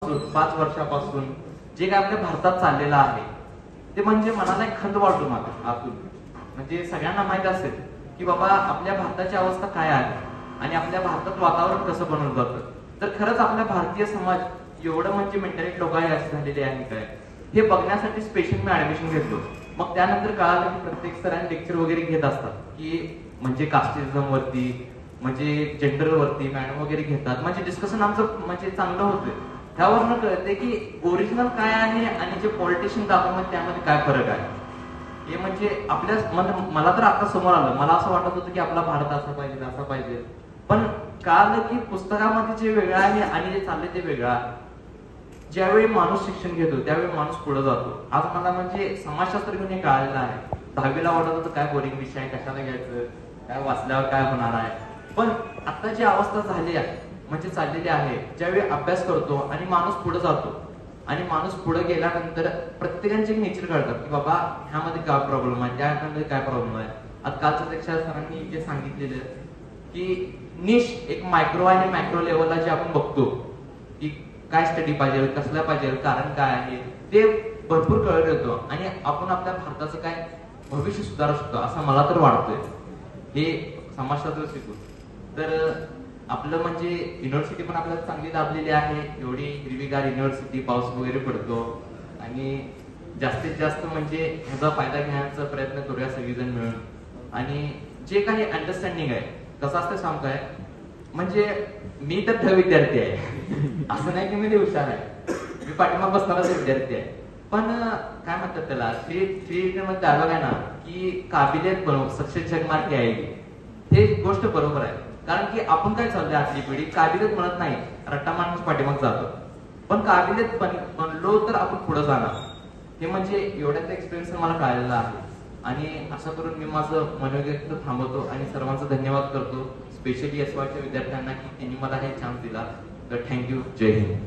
5 वर्षापासून जे काय आपल्या भारतात चाललेलं आहे ते म्हणजे मनाला एक खंत वाटून आतून. म्हणजे सगळ्यांना माहित असेल की बाबा आपल्या भारताची अवस्था काय आहे आणि आपल्या भारतात वातावरण कसं बनवलं जातं. तर खरंच आपल्या भारतीय समाज एवढं म्हणजे मेंटॅलिटी लोकांनी अशी झालेली आहे काय हे बघण्यासाठी स्पेशल मी ऍडमिशन घेतलो. मग त्यानंतर कळालं की प्रत्येक सरांनी लेक्चर वगैरे घेत असतात की म्हणजे कास्टिझम वरती म्हणजे जेंडर वरती मॅडम वगैरे घेतात. म्हणजे डिस्कशन आमचं म्हणजे चांगलं होतं. त्यावरनं कळते की ओरिजिनल काय आहे आणि जे पॉलिटिशियन दाखवतात त्यामध्ये काय फरक आहे. हे म्हणजे आपल्या मला तर आता समोर आलं. मला असं वाटत होतं की आपला भारत असा पाहिजे असा पाहिजे, पण कळालं की पुस्तकामध्ये जे वेगळं आहे आणि जे चाललंय ते वेगळं आहे. ज्यावेळी माणूस शिक्षण घेतो त्यावेळी माणूस पुढे जातो. आज मला म्हणजे समाजशास्त्र घेऊन हे कळालेलं आहे. 10वीला वाटत होतं काय बोरिंग विषय आहे, कशाला घ्यायचं, काय वाचल्यावर काय होणार आहे. पण आता जी अवस्था झाली आहे म्हणजे चाललेली आहे, ज्यावेळी अभ्यास करतो आणि माणूस पुढे जातो आणि माणूस पुढे गेल्यानंतर प्रत्येकाचे नेचर कळतात की बाबा ह्यामध्ये काय प्रॉब्लेम आहे, त्यामध्ये काय प्रॉब्लेम आहे. आता कालच्या पेक्षा सरांनी जे सांगितलेलं की निश एक मायक्रो आणि मॅक्रो लेवलला जे आपण बघतो की काय स्टडी पाहिजे, कसला पाहिजे, कारण काय आहे, ते भरपूर कळत येतो आणि आपण आपल्या भारताचं काय भविष्य सुधारू शकतो असं मला तर वाटतंय हे समाजशास्त्र शिकून. तर आपलं म्हणजे युनिव्हर्सिटी पण आपल्याला चांगली लाभलेली आहे. एवढी हिरवीगार युनिव्हर्सिटी, पाऊस वगैरे पडतो आणि जास्तीत जास्त म्हणजे ह्याचा फायदा घेण्याचा प्रयत्न करूया सगळेजण मिळून. आणि जे काही अंडरस्टँडिंग आहे कसं असतं सांगू काय, म्हणजे मी तर विद्यार्थी आहे असं नाही की मी हुशार आहे, मी पाठीमाग बसणाराच विद्यार्थी आहे. पण काय म्हणतात त्याला थ्री मध्ये डायलॉग आहे ना की काबिलियत बनव सक्सेस जगमार्गी आहे. हे गोष्ट बरोबर आहे. कारण की आपण काय चाललंय आपली पिढी काबिलियत म्हणत नाही, रट्टा माणूस पाठीमाग जातो. पण काबिलियत बनलो तर आपण पुढे जाणार. हे म्हणजे एवढ्याचा एक्सपिरियन्स मला कळलेला आहे. आणि असं करून मी माझं मनोव्यक्त थांबवतो आणि सर्वांचा धन्यवाद करतो, स्पेशली एसवायच्या विद्यार्थ्यांना की त्यांनी मला हे चान्स दिला. तर थँक्यू. जय हिंद.